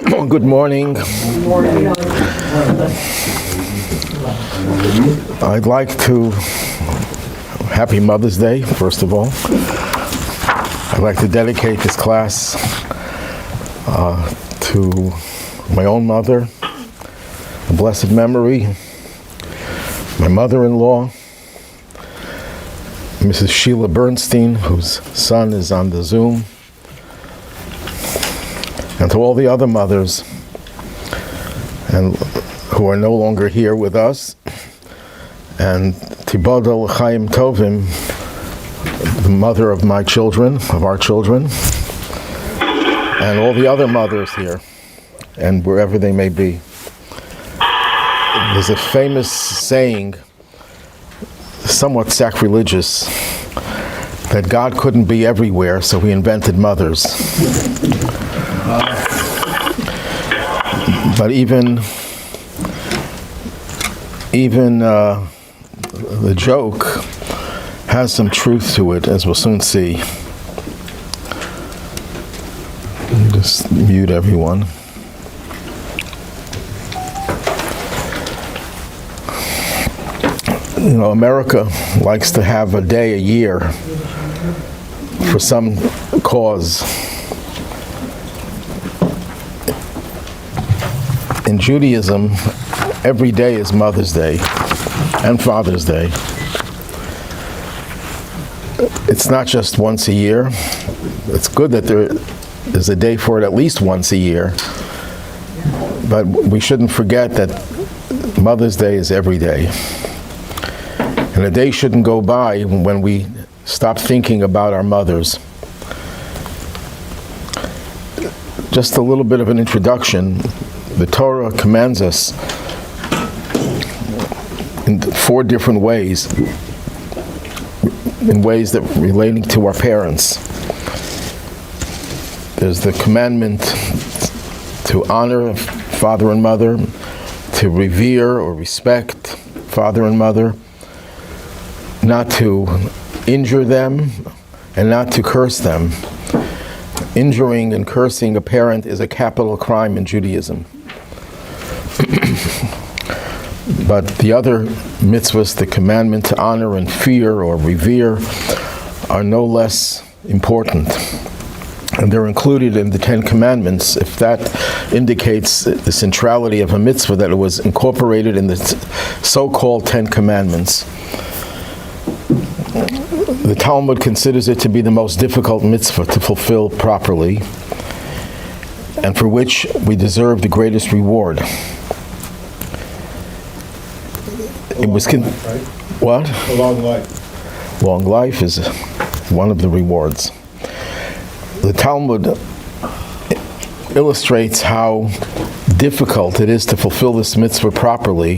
Good morning. I'd like to, happy Mother's Day, first of all. I'd like to dedicate this class to my own mother, the blessed memory, my mother-in-law, Mrs. Sheila Bernstein, whose son is on the Zoom, and to all the other mothers and who are no longer here with us, and Tibodol Chaim Tovim, the mother of my children, of our children, and all the other mothers here, and wherever they may be. There's a famous saying, somewhat sacrilegious, that God couldn't be everywhere, so he invented mothers. But even the joke has some truth to it, as we'll soon see. Just mute everyone. You know, America likes to have a day a year for some cause. In Judaism, every day is Mother's Day and Father's Day. It's not just once a year. It's good that there is a day for it at least once a year. But we shouldn't forget that Mother's Day is every day. And a day shouldn't go by when we stop thinking about our mothers. Just a little bit of an introduction. The Torah commands us in 4 different ways, in ways that relating to our parents. There's the commandment to honor father and mother, to revere or respect father and mother, not to injure them, and not to curse them. Injuring and cursing a parent is a capital crime in Judaism. But the other mitzvahs, the commandment to honor and fear or revere, are no less important. And they're included in the 10 Commandments. If that indicates the centrality of a mitzvah, that it was incorporated in the so-called 10 Commandments. The Talmud considers it to be the most difficult mitzvah to fulfill properly, and for which we deserve the greatest reward. It was what? A long life. Long life is one of the rewards. The Talmud illustrates how difficult it is to fulfill this mitzvah properly.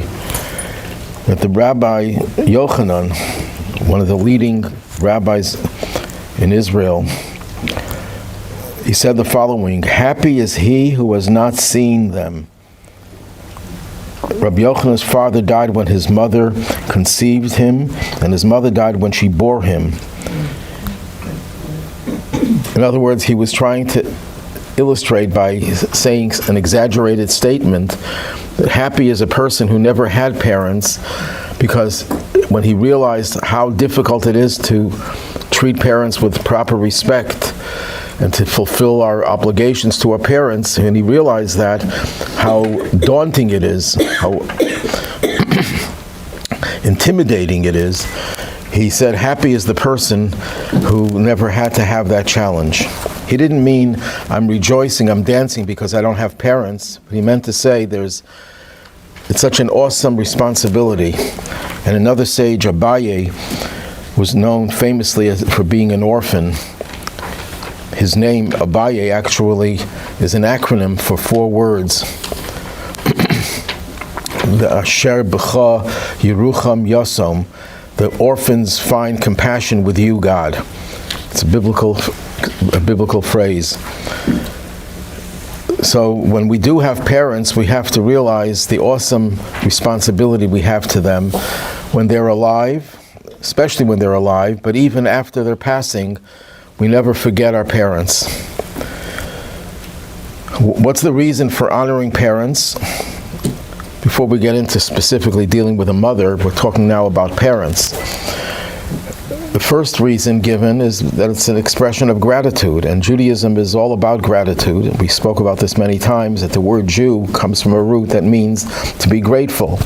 That the Rabbi Yochanan, one of the leading rabbis in Israel, he said the following: "Happy is he who has not seen them." Rabbi Yochanan's father died when his mother conceived him, and his mother died when she bore him. In other words, he was trying to illustrate by saying an exaggerated statement that happy is a person who never had parents, because when he realized how difficult it is to treat parents with proper respect and to fulfill our obligations to our parents, and he realized that, how daunting it is, how intimidating it is, he said, happy is the person who never had to have that challenge. He didn't mean, I'm rejoicing, I'm dancing because I don't have parents. But he meant to say, it's such an awesome responsibility. And another sage, Abaye, was known famously for being an orphan. His name, Abaye, actually is an acronym for 4 words. The Asher B'cha Yerucham Yasom, the orphans find compassion with you, God. It's a biblical phrase. So when we do have parents, we have to realize the awesome responsibility we have to them when they're alive, especially when they're alive, but even after their passing, we never forget our parents. What's the reason for honoring parents? Before we get into specifically dealing with a mother, we're talking now about parents. The first reason given is that it's an expression of gratitude, and Judaism is all about gratitude. We spoke about this many times, that the word Jew comes from a root that means to be grateful.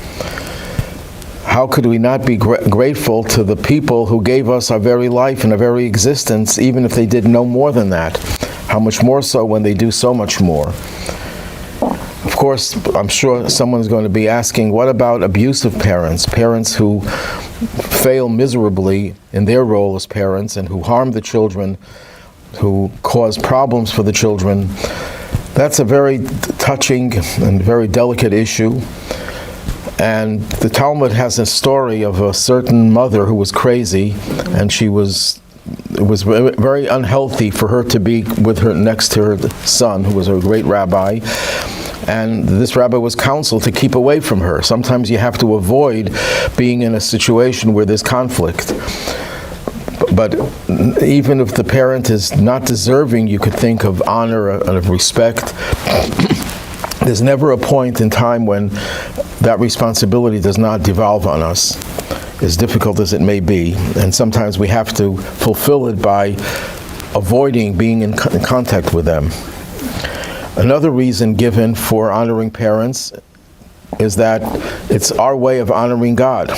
How could we not be grateful to the people who gave us our very life and our very existence, even if they did no more than that? How much more so when they do so much more? Of course, I'm sure someone's going to be asking, what about abusive parents? Parents who fail miserably in their role as parents and who harm the children, who cause problems for the children. That's a very touching and very delicate issue. And the Talmud has a story of a certain mother who was crazy, and it was very unhealthy for her to be with her next to her son, who was a great rabbi. And this rabbi was counseled to keep away from her. Sometimes you have to avoid being in a situation where there's conflict. But even if the parent is not deserving, you could think of honor and of respect. There's never a point in time when that responsibility does not devolve on us, as difficult as it may be. And sometimes we have to fulfill it by avoiding being in contact with them. Another reason given for honoring parents is that it's our way of honoring God.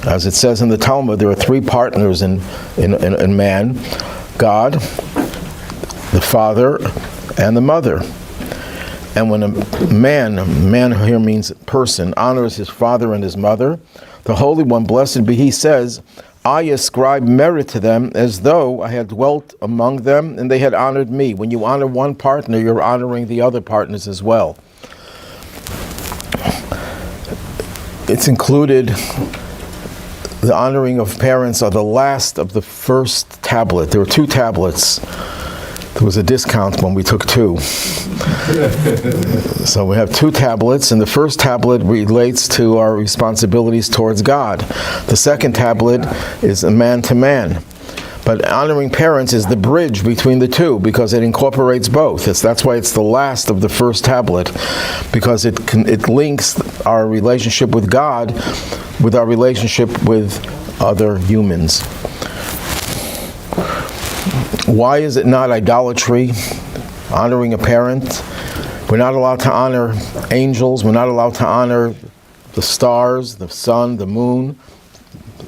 As it says in the Talmud, there are three partners in man: God, the father, and the mother. And when a man here means person, honors his father and his mother, the Holy One, blessed be He, says, I ascribe merit to them as though I had dwelt among them and they had honored me. When you honor one partner, you're honoring the other partners as well. It's included, the honoring of parents are the last of the first tablet. There were 2 tablets. There was a discount when we took 2. So we have 2 tablets, and the first tablet relates to our responsibilities towards God. The second tablet is a man-to-man. But honoring parents is the bridge between the two, because it incorporates both. That's why it's the last of the first tablet, because it links our relationship with God with our relationship with other humans. Why is it not idolatry, honoring a parent? We're not allowed to honor angels. We're not allowed to honor the stars, the sun, the moon.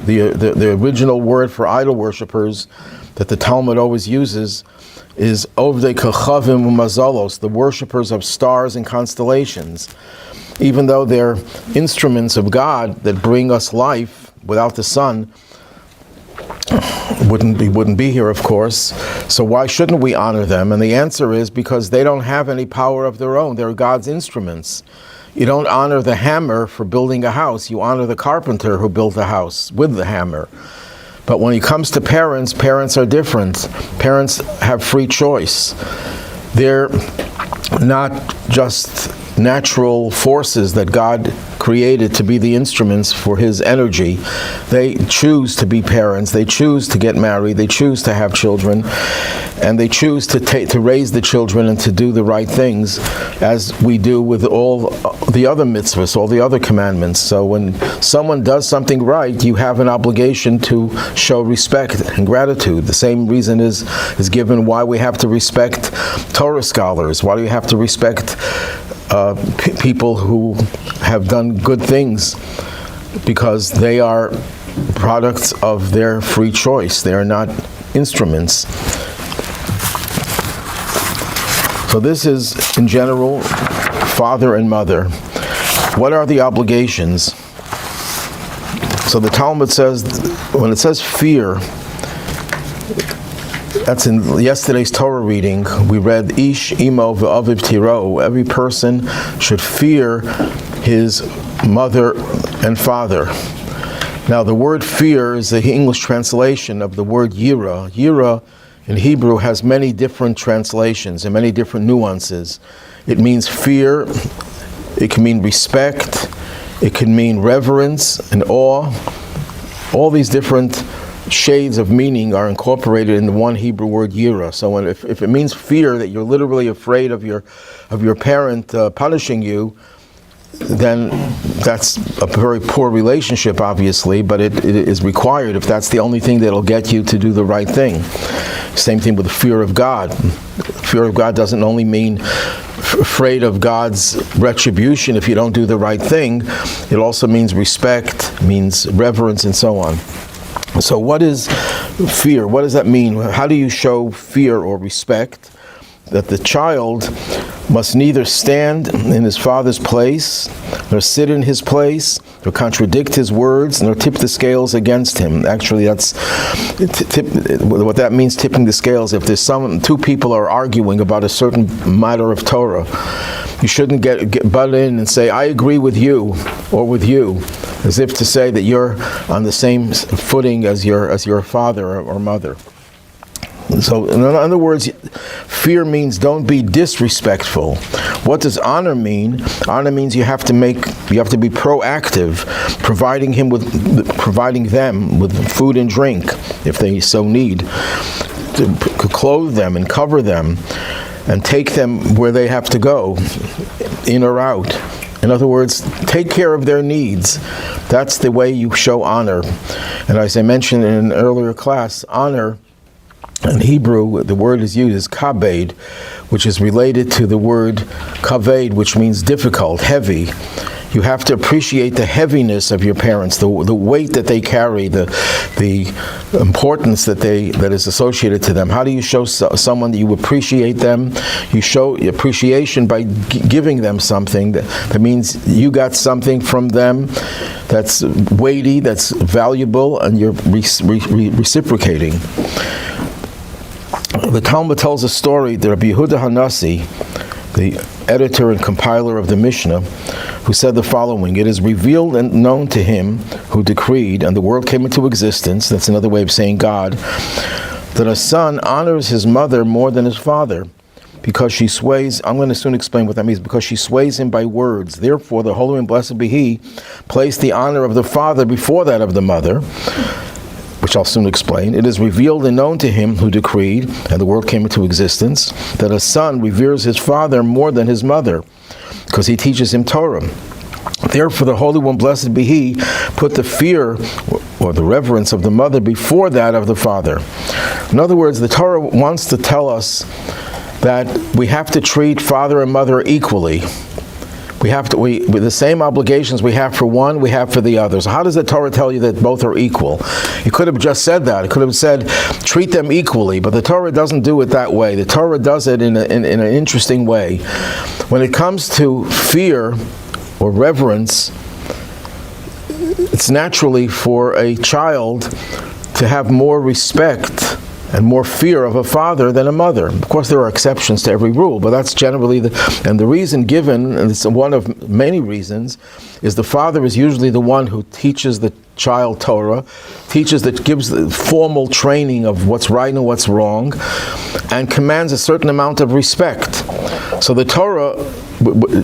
The original word for idol worshippers that the Talmud always uses is Ovdei Kochavim Umazalos, the worshippers of stars and constellations. Even though they're instruments of God that bring us life, without the sun, wouldn't be here, of course. So why shouldn't we honor them? And the answer is because they don't have any power of their own. They're God's instruments. You don't honor the hammer for building a house. You honor the carpenter who built the house with the hammer. But when it comes to parents, parents are different. Parents have free choice. They're not just natural forces that God created to be the instruments for His energy. They choose to be parents. They choose to get married. They choose to have children. And they choose to raise the children and to do the right things, as we do with all the other mitzvahs, all the other commandments. So when someone does something right, you have an obligation to show respect and gratitude. The same reason is given why we have to respect Torah scholars, why do we have to respect people who have done good things, because they are products of their free choice. They are not instruments. So this is, in general, father and mother. What are the obligations? So the Talmud says, when it says fear, that's in yesterday's Torah reading. We read, Ish imo v'aviv tiro. Every person should fear his mother and father. Now the word fear is the English translation of the word yira. Yira in Hebrew has many different translations and many different nuances. It means fear, it can mean respect, it can mean reverence and awe. All these different shades of meaning are incorporated in the one Hebrew word yira. So if it means fear, that you're literally afraid of your parent punishing you, then that's a very poor relationship, obviously, but it is required if that's the only thing that'll get you to do the right thing. Same thing with the fear of God. Fear of God doesn't only mean afraid of God's retribution if you don't do the right thing. It also means respect, means reverence, and so on. So what is fear? What does that mean? How do you show fear or respect? That the child must neither stand in his father's place, nor sit in his place, nor contradict his words, nor tip the scales against him. Actually, that's what that means, tipping the scales. If there's two people are arguing about a certain matter of Torah, you shouldn't get butt in and say, I agree with you, or with you, as if to say that you're on the same footing as your father or mother. So, in other words, fear means don't be disrespectful. What does honor mean? Honor means you have to be proactive, providing them with food and drink, if they so need, to clothe them and cover them, and take them where they have to go, in or out. In other words, take care of their needs. That's the way you show honor. And as I mentioned in an earlier class, honor, in Hebrew, the word is used as kabed, which is related to the word kaved, which means difficult, heavy. You have to appreciate the heaviness of your parents, the weight that they carry, the importance that is associated to them. How do you show someone that you appreciate them? You show appreciation by giving them something. That means you got something from them that's weighty, that's valuable, and you're reciprocating. The Talmud tells a story that Rabbi Yehuda Hanasi, the editor and compiler of the Mishnah, who said the following: it is revealed and known to him who decreed, and the world came into existence, that's another way of saying God, that a son honors his mother more than his father, because she sways, I'm going to soon explain what that means, because she sways him by words. Therefore, the Holy and Blessed be He placed the honor of the father before that of the mother, which I'll soon explain. It is revealed and known to him who decreed, and the world came into existence, that a son reveres his father more than his mother, because he teaches him Torah. Therefore, the Holy One, blessed be He, put the fear or the reverence of the mother before that of the father. In other words, the Torah wants to tell us that we have to treat father and mother equally. With the same obligations we have for one, we have for the other. So how does the Torah tell you that both are equal? It could have just said that. It could have said, treat them equally, but the Torah doesn't do it that way. The Torah does it in an interesting way. When it comes to fear or reverence, it's naturally for a child to have more respect and more fear of a father than a mother. Of course, there are exceptions to every rule, but that's generally the reason given, and it's one of many reasons, is the father is usually the one who teaches the child Torah, gives the formal training of what's right and what's wrong, and commands a certain amount of respect. So the Torah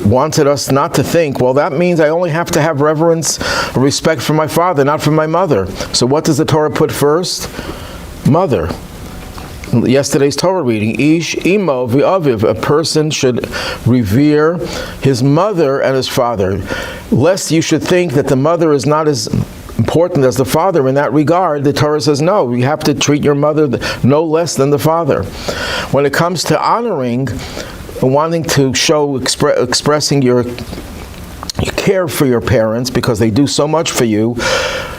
wanted us not to think, well, that means I only have to have reverence or respect for my father, not for my mother. So what does the Torah put first? Mother. Yesterday's Torah reading, Ish imo v'aviv, a person should revere his mother and his father. Lest you should think that the mother is not as important as the father in that regard, the Torah says, no, you have to treat your mother no less than the father. When it comes to honoring, wanting to show, expressing your care for your parents because they do so much for you,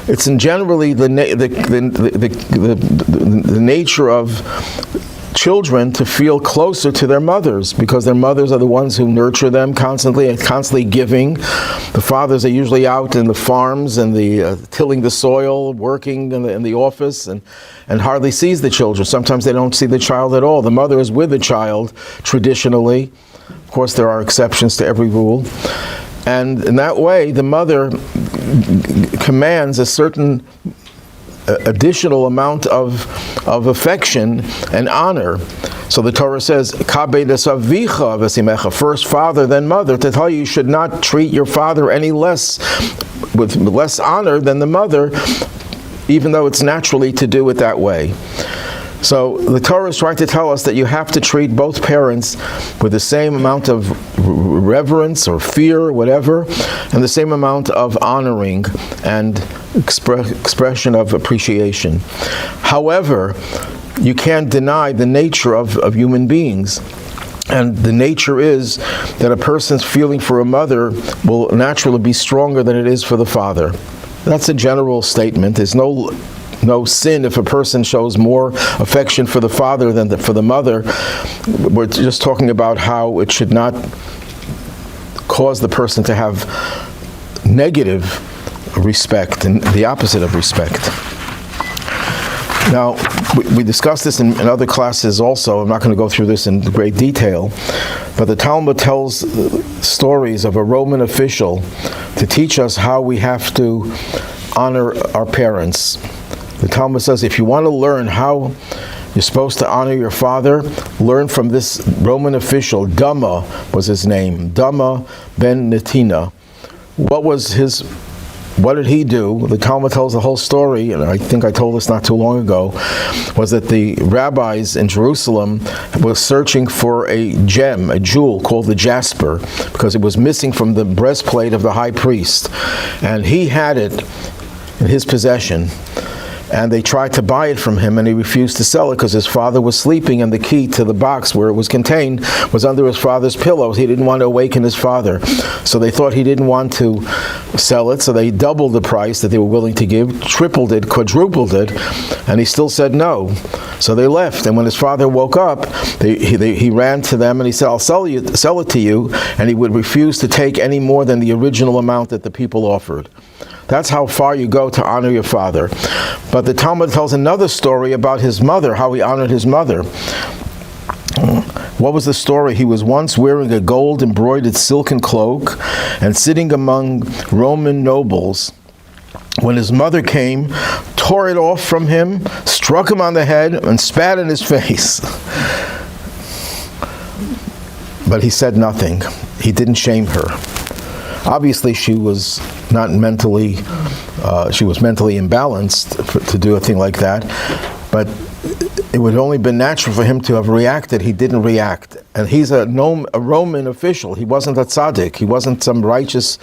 it's in generally the nature of children to feel closer to their mothers, because their mothers are the ones who nurture them constantly giving. The fathers are usually out in the farms and tilling the soil, working in the office, and hardly sees the children. Sometimes they don't see the child at all. The mother is with the child traditionally. Of course, there are exceptions to every rule. And in that way, the mother commands a certain additional amount of affection and honor. So the Torah says, first father, then mother, to tell you should not treat your father any less, with less honor than the mother, even though it's naturally to do it that way. So the Torah is trying to tell us that you have to treat both parents with the same amount of reverence or fear, or whatever, and the same amount of honoring and expression of appreciation. However, you can't deny the nature of human beings. And the nature is that a person's feeling for a mother will naturally be stronger than it is for the father. That's a general statement. There's no sin if a person shows more affection for the father than for the mother. We're just talking about how it should not cause the person to have negative respect and the opposite of respect. Now, we discussed this in other classes also. I'm not going to go through this in great detail, but the Talmud tells stories of a Roman official to teach us how we have to honor our parents. The Talmud says if you want to learn how you're supposed to honor your father, learn from this Roman official. Dama was his name, Dama ben Netina. What did he do? The Talmud tells the whole story, and I think I told this not too long ago, was that the rabbis in Jerusalem were searching for a gem, a jewel called the jasper, because it was missing from the breastplate of the high priest. And he had it in his possession. And they tried to buy it from him, and he refused to sell it because his father was sleeping, and the key to the box where it was contained was under his father's pillows. He didn't want to awaken his father. So they thought he didn't want to sell it, so they doubled the price that they were willing to give, tripled it, quadrupled it, and he still said no. So they left, and when his father woke up, he ran to them and he said, I'll sell it to you, and he would refuse to take any more than the original amount that the people offered. That's how far you go to honor your father. But the Talmud tells another story about his mother, how he honored his mother. What was the story? He was once wearing a gold embroidered silken cloak and sitting among Roman nobles when his mother came, tore it off from him, struck him on the head, and spat in his face. But he said nothing. He didn't shame her. Obviously, she was not mentally, she was mentally imbalanced to do a thing like that, but it would have only been natural for him to have reacted. He didn't react. And he's a Roman official. He wasn't a tzaddik. He wasn't some righteous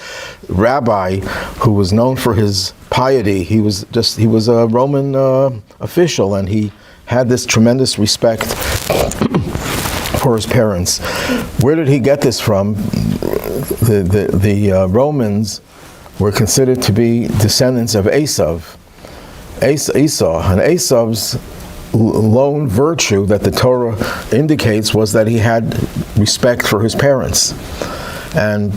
rabbi who was known for his piety. He was a Roman official, and he had this tremendous respect for his parents. Where did he get this from? The Romans were considered to be descendants of Esau. And Esau's lone virtue that the Torah indicates was that he had respect for his parents. And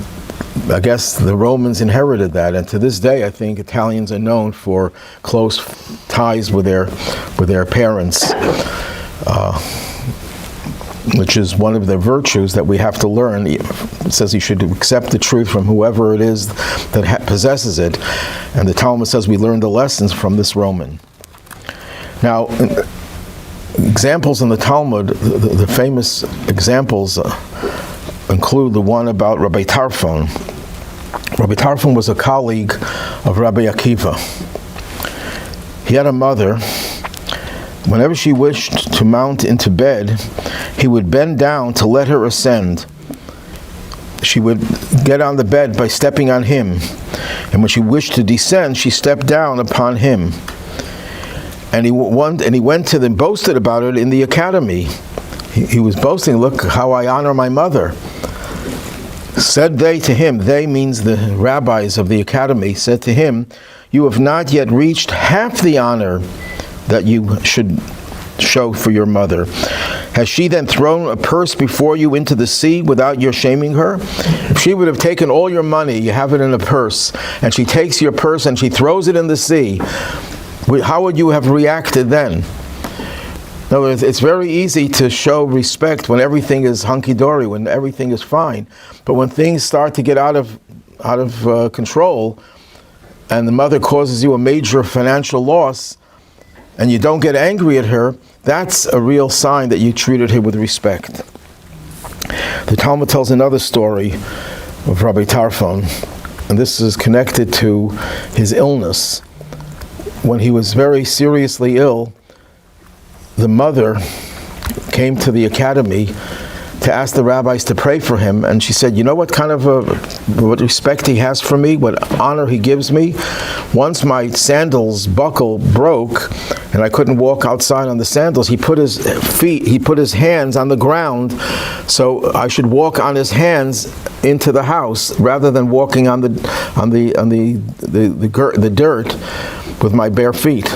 I guess the Romans inherited that, and to this day I think Italians are known for close ties with their parents, which is one of the virtues that we have to learn. It says you should accept the truth from whoever it is that possesses it, and the Talmud says we learn the lessons from this Roman. Now, examples in the Talmud, the famous examples include the one about Rabbi Tarfon. Rabbi Tarfon was a colleague of Rabbi Akiva. He had a mother. Whenever she wished to mount into bed, he would bend down to let her ascend. She would get on the bed by stepping on him. And when she wished to descend, she stepped down upon him. And he went to them, boasted about it in the academy. He was boasting, look how I honor my mother. Said they to him, they means the rabbis of the academy, said to him, you have not yet reached half the honor that you should show for your mother. Has she then thrown a purse before you into the sea without your shaming her? If she would have taken all your money, you have it in a purse, and she takes your purse and she throws it in the sea, how would you have reacted then? No, it's very easy to show respect when everything is hunky-dory, when everything is fine. But when things start to get out of control, and the mother causes you a major financial loss, and you don't get angry at her, that's a real sign that you treated her with respect. The Talmud tells another story of Rabbi Tarfon, and this is connected to his illness. when he was very seriously ill, the mother came to the academy to ask the rabbis to pray for him, and she said, you know what kind of what respect he has for me, what honor he gives me? Once my sandals buckle broke and I couldn't walk outside on the sandals, he put his hands on the ground so I should walk on his hands into the house rather than walking on the dirt with my bare feet.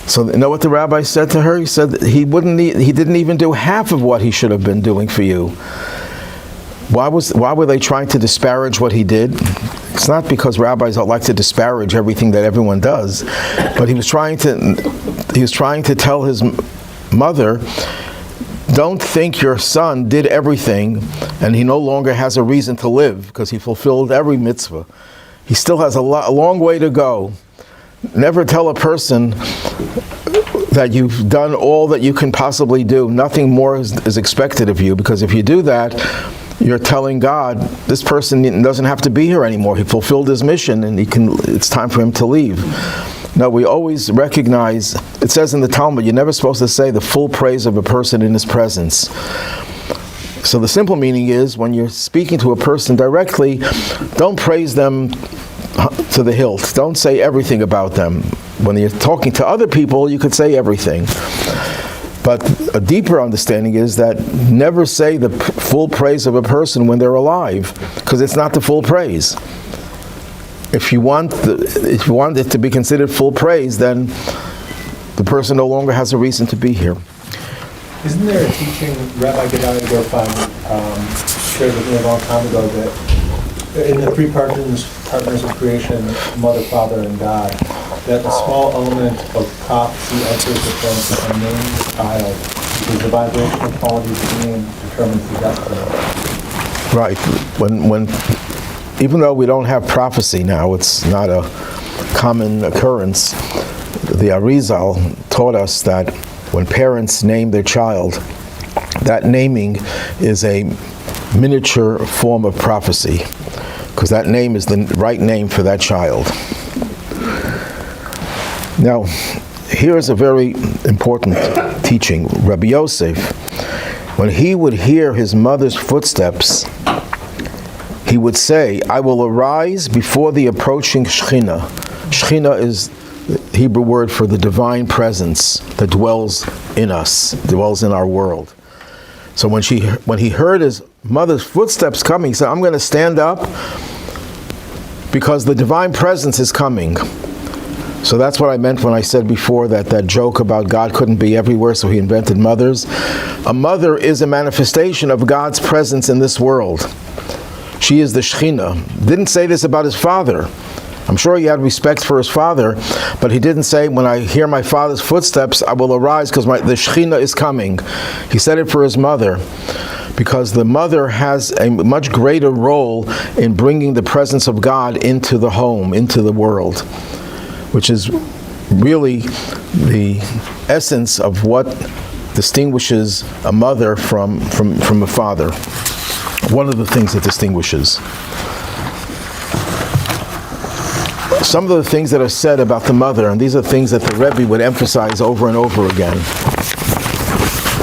So you know what the rabbi said to her? He said he didn't even do half of what he should have been doing for you. Why were they trying to disparage what he did? It's not because rabbis don't like to disparage everything that everyone does, but he was trying to tell his mother, don't think your son did everything and he no longer has a reason to live because he fulfilled every mitzvah. He still has a long way to go. Never tell a person that you've done all that you can possibly do. Nothing more is expected of you, because if you do that, you're telling God, this person doesn't have to be here anymore. He fulfilled his mission and it's time for him to leave. No, we always recognize, it says in the Talmud, you're never supposed to say the full praise of a person in his presence. So the simple meaning is, when you're speaking to a person directly, don't praise them to the hilt. Don't say everything about them. When you're talking to other people, you could say everything. But a deeper understanding is that never say the full praise of a person when they're alive, because it's not the full praise. If you want it to be considered full praise, then the person no longer has a reason to be here. Isn't there a teaching Rabbi shared with me a long time ago that in the three partners of creation, Mother, Father, and God, that the small element of prophecy enters the sense of a named child, because the vibrational quality of the name determines the destiny. Right. When even though we don't have prophecy now, it's not a common occurrence. The Arizal taught us that when parents name their child, that naming is a miniature form of prophecy, because that name is the right name for that child. Now, here's a very important teaching. Rabbi Yoseph, when he would hear his mother's footsteps, he would say, I will arise before the approaching Shechina. Shechina is the Hebrew word for the divine presence that dwells in us, dwells in our world. So when he heard his mother's footsteps coming, he said, I'm going to stand up because the divine presence is coming. So that's what I meant when I said before that joke about God couldn't be everywhere, so he invented mothers. A mother is a manifestation of God's presence in this world. She is the Shechina. Didn't say this about his father. I'm sure he had respect for his father, but he didn't say, when I hear my father's footsteps, I will arise because the Shechina is coming. He said it for his mother, because the mother has a much greater role in bringing the presence of God into the home, into the world, which is really the essence of what distinguishes a mother from a father. One of the things that distinguishes. Some of the things that are said about the mother, and these are things that the Rebbe would emphasize over and over again.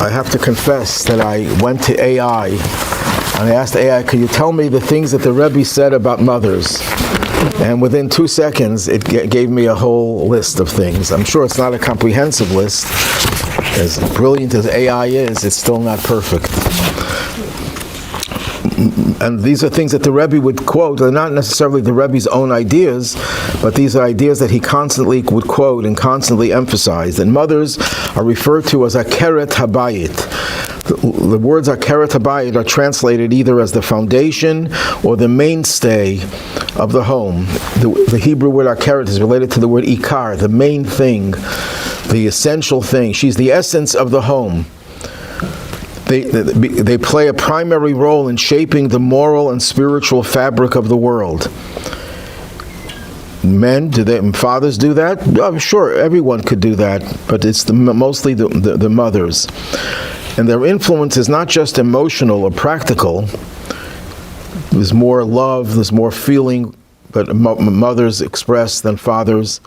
I have to confess that I went to AI and I asked AI, could you tell me the things that the Rebbe said about mothers? And within 2 seconds, it gave me a whole list of things. I'm sure it's not a comprehensive list. As brilliant as AI is, it's still not perfect. And these are things that the Rebbe would quote. They're not necessarily the Rebbe's own ideas, but these are ideas that he constantly would quote and constantly emphasize. And mothers are referred to as akeret habayit. The words akeret habayit are translated either as the foundation or the mainstay of the home. The Hebrew word akeret is related to the word ikar, the main thing, the essential thing. She's the essence of the home. They play a primary role in shaping the moral and spiritual fabric of the world. Men, fathers do that? Oh, sure, everyone could do that, but it's mostly the mothers. And their influence is not just emotional or practical. There's more love, there's more feeling that mothers express than fathers.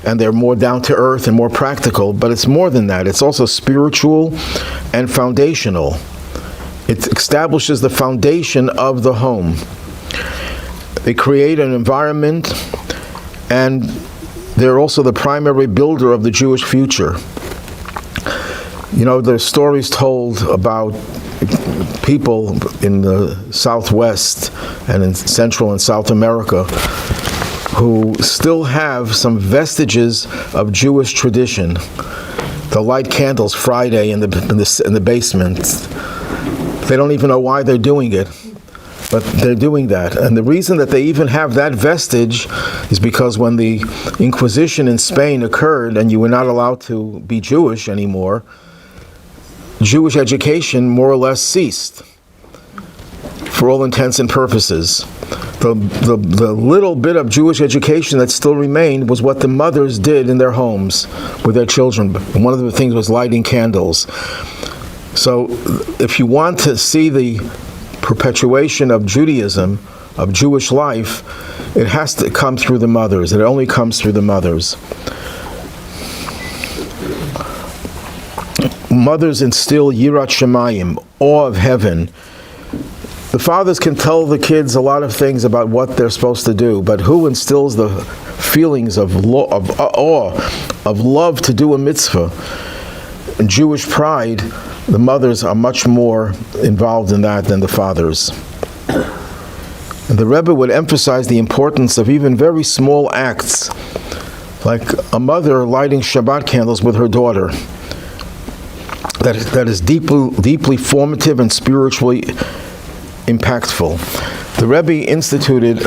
and they're more down to earth and more practical, but it's more than that. It's also spiritual and foundational. It establishes the foundation of the home. They create an environment, and they're also the primary builder of the Jewish future. You know, there's stories told about people in the Southwest and in Central and South America who still have some vestiges of Jewish tradition. They'll light candles Friday in the basement. They don't even know why they're doing it, but they're doing that. And the reason that they even have that vestige is because when the Inquisition in Spain occurred and you were not allowed to be Jewish anymore, Jewish education more or less ceased for all intents and purposes. The little bit of Jewish education that still remained was what the mothers did in their homes with their children. And one of the things was lighting candles. So if you want to see the perpetuation of Judaism, of Jewish life, it has to come through the mothers. It only comes through the mothers. Mothers instill yirat shamayim, awe of heaven. The fathers can tell the kids a lot of things about what they're supposed to do, but who instills the feelings of awe, of love to do a mitzvah? In Jewish pride, the mothers are much more involved in that than the fathers. And the Rebbe would emphasize the importance of even very small acts, like a mother lighting Shabbat candles with her daughter. That is deeply formative and spiritually impactful. The Rebbe instituted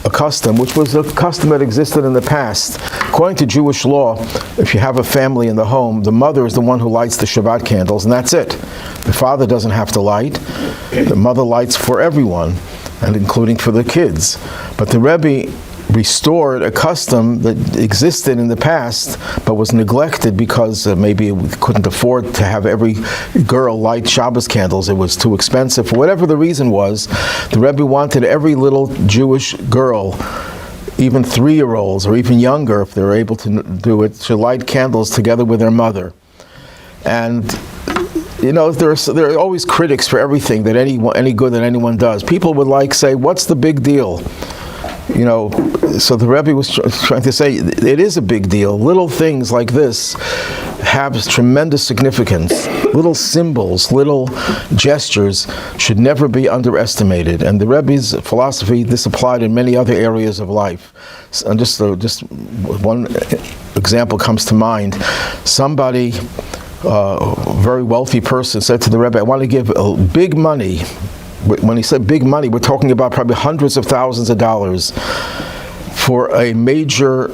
a custom, which was a custom that existed in the past. According to Jewish law, if you have a family in the home, the mother is the one who lights the Shabbat candles, and that's it. The father doesn't have to light. The mother lights for everyone, and including for the kids. But the Rebbe restored a custom that existed in the past but was neglected because maybe we couldn't afford to have every girl light Shabbos candles. It was too expensive. For whatever the reason was, the Rebbe wanted every little Jewish girl, even 3-year-olds or even younger, if they're able to do it, to light candles together with their mother. And you know, there are always critics for everything that any good that anyone does. People would say, what's the big deal? You know, so the Rebbe was trying to say it is a big deal. Little things like this have tremendous significance. Little symbols, little gestures should never be underestimated. And the Rebbe's philosophy, this applied in many other areas of life. And just one example comes to mind. Somebody, a very wealthy person, said to the Rebbe, I want to give big money. When he said big money, we're talking about probably hundreds of thousands of dollars for a major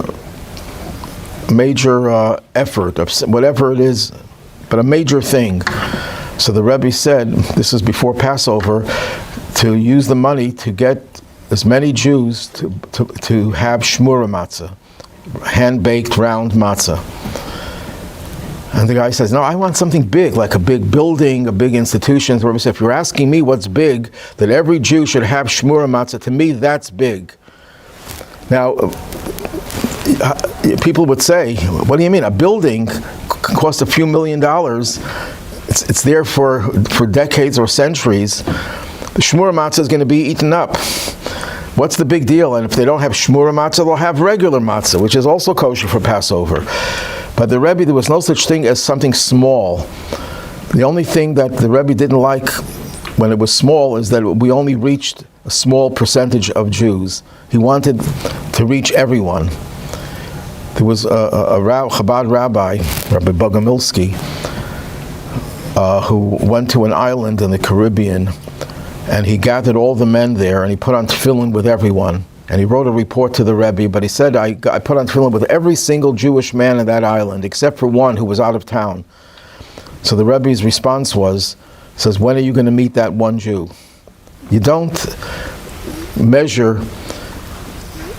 effort of whatever it is, but a major thing. So the Rebbe said, this is before Passover, to use the money to get as many Jews to have shmura matzah, hand-baked round matzah. And the guy says, no, I want something big, like a big building, a big institution. The Rebbe said, if you're asking me what's big, that every Jew should have shmura matzah, to me, that's big. Now, people would say, what do you mean? A building costs a few $1 million. It's there for decades or centuries. The shmura matzah is going to be eaten up. What's the big deal? And if they don't have shmura matzah, they'll have regular matzah, which is also kosher for Passover. But the Rebbe, there was no such thing as something small. The only thing that the Rebbe didn't like when it was small is that we only reached a small percentage of Jews. He wanted to reach everyone. There was a Chabad rabbi, Rabbi Bogomilsky, who went to an island in the Caribbean, and he gathered all the men there, and he put on tefillin with everyone. And he wrote a report to the Rebbe, but he said, I put on tefillin with every single Jewish man in that island, except for one who was out of town. So the Rebbe's response says, when are you going to meet that one Jew? You don't measure,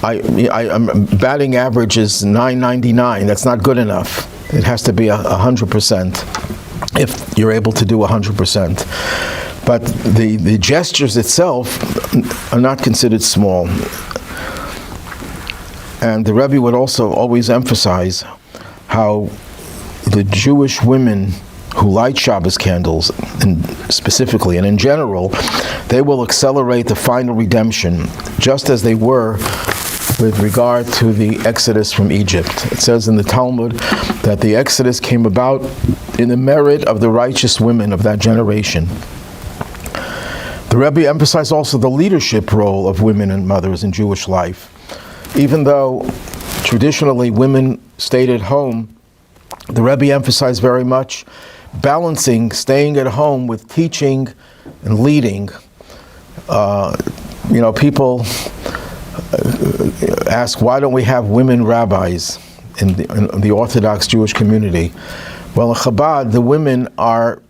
batting average is 999. That's not good enough. It has to be 100% if you're able to do 100%. But the gestures itself are not considered small. And the Rebbe would also always emphasize how the Jewish women who light Shabbos candles, and specifically and in general, they will accelerate the final redemption, just as they were with regard to the Exodus from Egypt. It says in the Talmud that the Exodus came about in the merit of the righteous women of that generation. The Rebbe emphasized also the leadership role of women and mothers in Jewish life. Even though traditionally women stayed at home, the Rebbe emphasized very much balancing staying at home with teaching and leading. People ask, why don't we have women rabbis in the Orthodox Jewish community? Well, in Chabad, the women are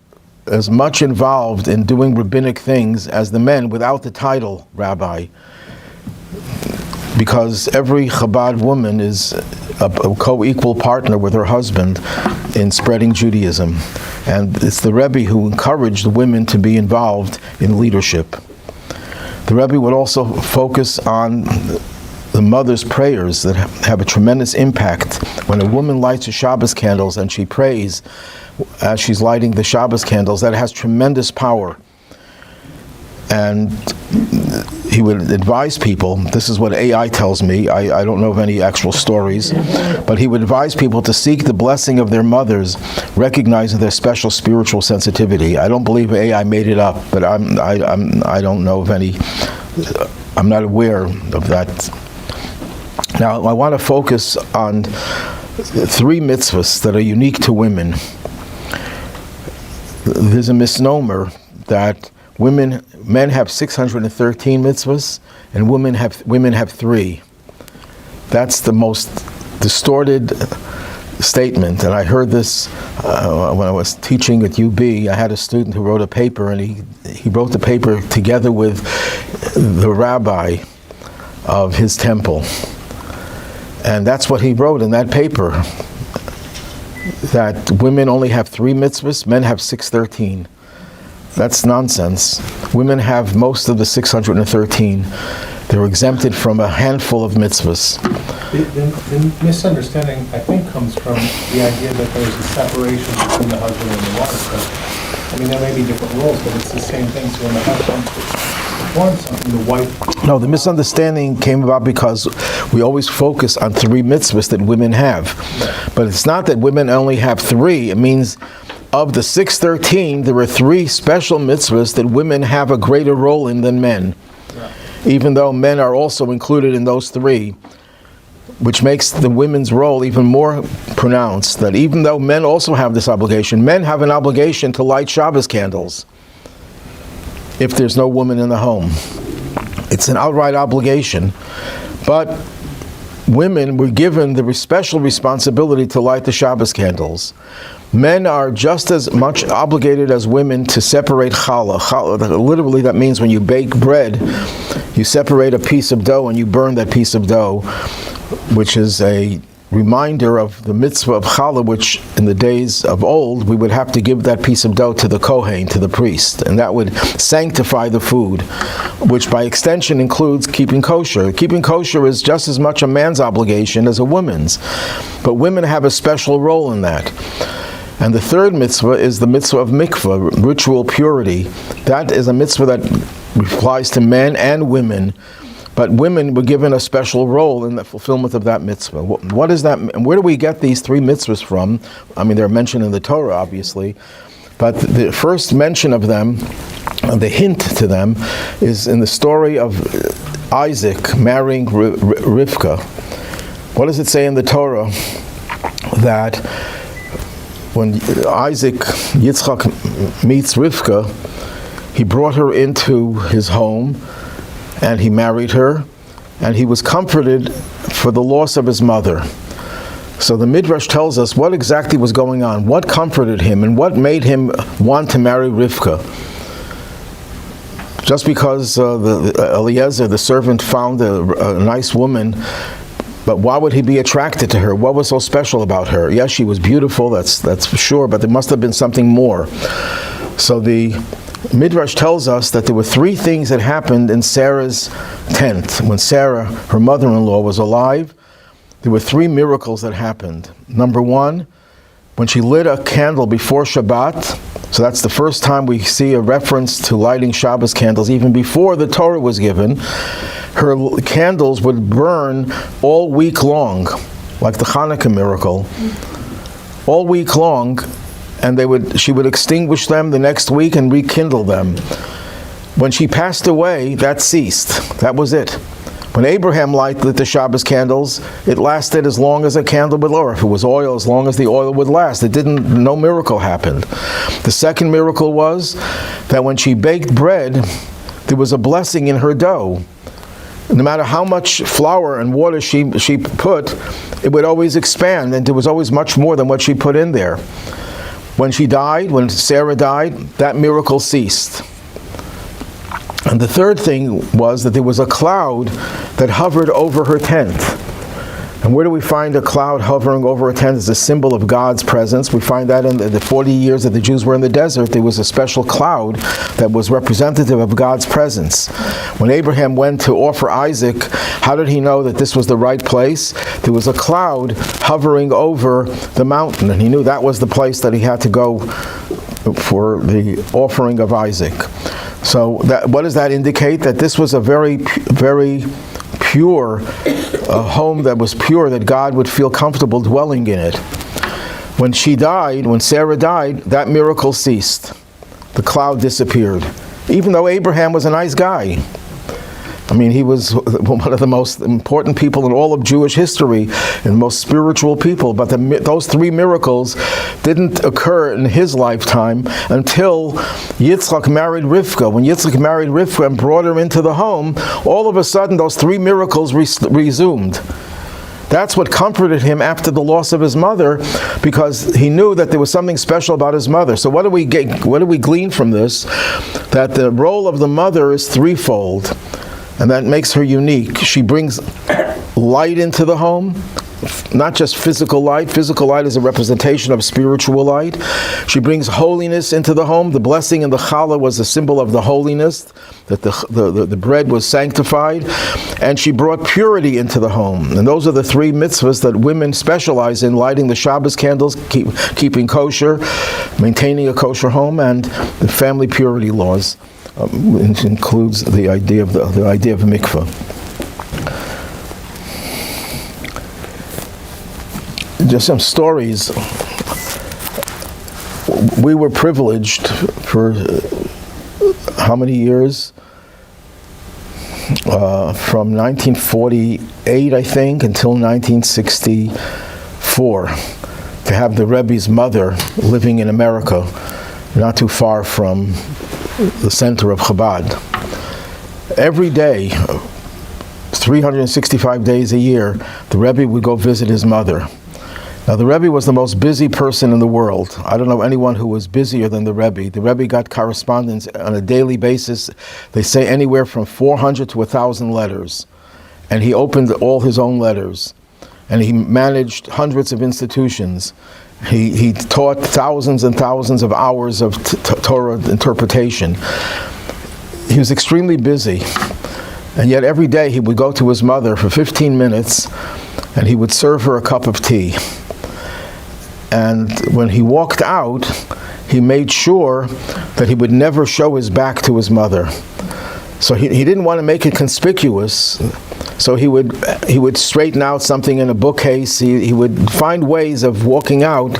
as much involved in doing rabbinic things as the men without the title rabbi, because every Chabad woman is a co-equal partner with her husband in spreading Judaism. And it's the Rebbe who encouraged the women to be involved in leadership. The Rebbe would also focus on the mother's prayers that have a tremendous impact. When a woman lights the Shabbos candles and she prays as she's lighting the Shabbos candles, that has tremendous power. And he would advise people, this is what AI tells me, I don't know of any actual stories, but he would advise people to seek the blessing of their mothers, recognizing their special spiritual sensitivity. I don't believe AI made it up, but I don't know of any, I'm not aware of that. Now, I want to focus on 3 mitzvahs that are unique to women. There's a misnomer that men have 613 mitzvahs, and women have 3. That's the most distorted statement. And I heard this when I was teaching at UB. I had a student who wrote a paper, and he wrote the paper together with the rabbi of his temple. And that's what he wrote in that paper, that women only have 3 mitzvahs, men have 613. That's nonsense. Women have most of the 613. They're exempted from a handful of mitzvahs. The misunderstanding, I think, comes from the idea that there's a separation between the husband and the wife. So, I mean, there may be different roles, but it's the same thing. So when the husband performs something, the wife... No, the misunderstanding came about because we always focus on 3 mitzvahs that women have. Yeah. But it's not that women only have 3. It means of the 613, there are 3 special mitzvahs that women have a greater role in than men. Yeah. Even though men are also included in those 3, which makes the women's role even more pronounced, that even though men also have this obligation, men have an obligation to light Shabbos candles if there's no woman in the home. It's an outright obligation. But women were given the special responsibility to light the Shabbos candles. Men are just as much obligated as women to separate challah. Challah, literally that means when you bake bread, you separate a piece of dough and you burn that piece of dough, which is a reminder of the mitzvah of challah, which in the days of old, we would have to give that piece of dough to the kohen, to the priest, and that would sanctify the food, which by extension includes keeping kosher. Keeping kosher is just as much a man's obligation as a woman's, but women have a special role in that. And the third mitzvah is the mitzvah of mikvah, ritual purity. That is a mitzvah that applies to men and women, but women were given a special role in the fulfillment of that mitzvah. What is that, and where do we get these 3 mitzvahs from? I mean, they're mentioned in the Torah, obviously, but the first mention of them, the hint to them, is in the story of Isaac marrying Rivka. What does it say in the Torah? That when Yitzchak meets Rivka, he brought her into his home, and he married her, and he was comforted for the loss of his mother. So the Midrash tells us what exactly was going on, what comforted him, and what made him want to marry Rivka. Just because Eliezer, the servant, found a nice woman, but why would he be attracted to her? What was so special about her? Yes, she was beautiful, that's for sure, but there must have been something more. So the Midrash tells us that there were 3 things that happened in Sarah's tent. When Sarah, her mother-in-law, was alive, there were 3 miracles that happened. Number one, when she lit a candle before Shabbat, so that's the first time we see a reference to lighting Shabbos candles. Even before the Torah was given, her candles would burn all week long, like the Hanukkah miracle, all week long, and she would extinguish them the next week and rekindle them. When she passed away, that ceased. That was it. When Abraham lit the Shabbos candles, it lasted as long as a candle would, or if it was oil, as long as the oil would last. No miracle happened. The second miracle was that when she baked bread, there was a blessing in her dough. No matter how much flour and water she put, it would always expand, and there was always much more than what she put in there. When Sarah died, that miracle ceased. And the third thing was that there was a cloud that hovered over her tent. And where do we find a cloud hovering over a tent as a symbol of God's presence? We find that in the 40 years that the Jews were in the desert, there was a special cloud that was representative of God's presence. When Abraham went to offer Isaac, how did he know that this was the right place? There was a cloud hovering over the mountain, and he knew that was the place that he had to go for the offering of Isaac. So what does that indicate? That this was a very, very pure home that was pure, that God would feel comfortable dwelling in it. When Sarah died, that miracle ceased. The cloud disappeared. Even though Abraham was a nice guy. I mean, he was one of the most important people in all of Jewish history and most spiritual people. But those 3 miracles didn't occur in his lifetime until Yitzchak married Rivka. When Yitzchak married Rivka and brought her into the home, all of a sudden those 3 miracles resumed. That's what comforted him after the loss of his mother, because he knew that there was something special about his mother. So what do we glean from this? That the role of the mother is threefold. And that makes her unique. She brings light into the home, not just physical light. Physical light is a representation of spiritual light. She brings holiness into the home. The blessing in the challah was a symbol of the holiness, that the bread was sanctified. And she brought purity into the home. And those are the 3 mitzvahs that women specialize in: lighting the Shabbos candles, keeping kosher, maintaining a kosher home, and the family purity laws. It includes the idea of the idea of a mikveh. Just some stories. We were privileged for how many years? From 1948, I think, until 1964, to have the Rebbe's mother living in America, not too far from the center of Chabad. Every day, 365 days a year, the Rebbe would go visit his mother. Now, the Rebbe was the most busy person in the world. I don't know anyone who was busier than the Rebbe. The Rebbe got correspondence on a daily basis. They say anywhere from 400 to 1,000 letters. And he opened all his own letters. And he managed hundreds of institutions. He taught thousands and thousands of hours of Torah interpretation. He was extremely busy. And yet every day he would go to his mother for 15 minutes and he would serve her a cup of tea. And when he walked out, he made sure that he would never show his back to his mother. So he didn't want to make it conspicuous. So he would straighten out something in a bookcase. He would find ways of walking out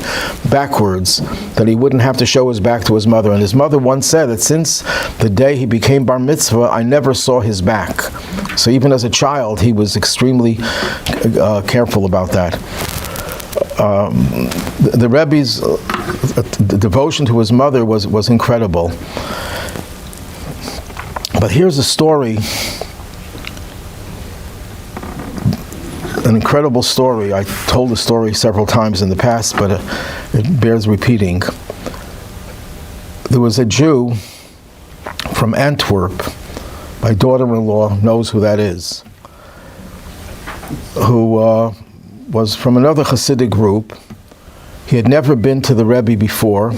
backwards that he wouldn't have to show his back to his mother. And his mother once said that since the day he became bar mitzvah, I never saw his back. So even as a child, he was extremely careful about that. The Rebbe's devotion to his mother was incredible. But here's a story, an incredible story. I told the story several times in the past, but it bears repeating. There was a Jew from Antwerp, my daughter-in-law knows who that is, who was from another Hasidic group. He had never been to the Rebbe before,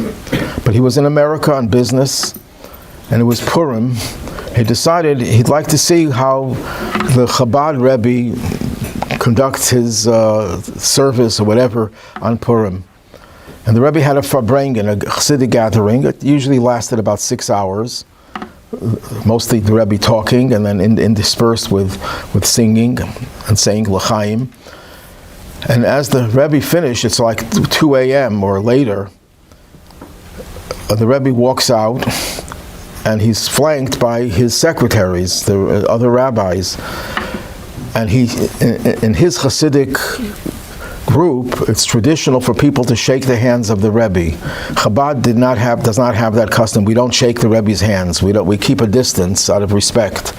but he was in America on business, and it was Purim. He decided he'd like to see how the Chabad Rebbe conducts his service or whatever on Purim. And the Rebbe had a farbrengen, a Chassidic gathering. It usually lasted about 6 hours. Mostly the Rebbe talking and then interspersed with singing and saying l'chaim. And as the Rebbe finished, it's like 2 a.m. or later, the Rebbe walks out and he's flanked by his secretaries, the other rabbis. And he, in his Hasidic group, it's traditional for people to shake the hands of the Rebbe. Chabad does not have that custom. We don't shake the Rebbe's hands. We keep a distance out of respect.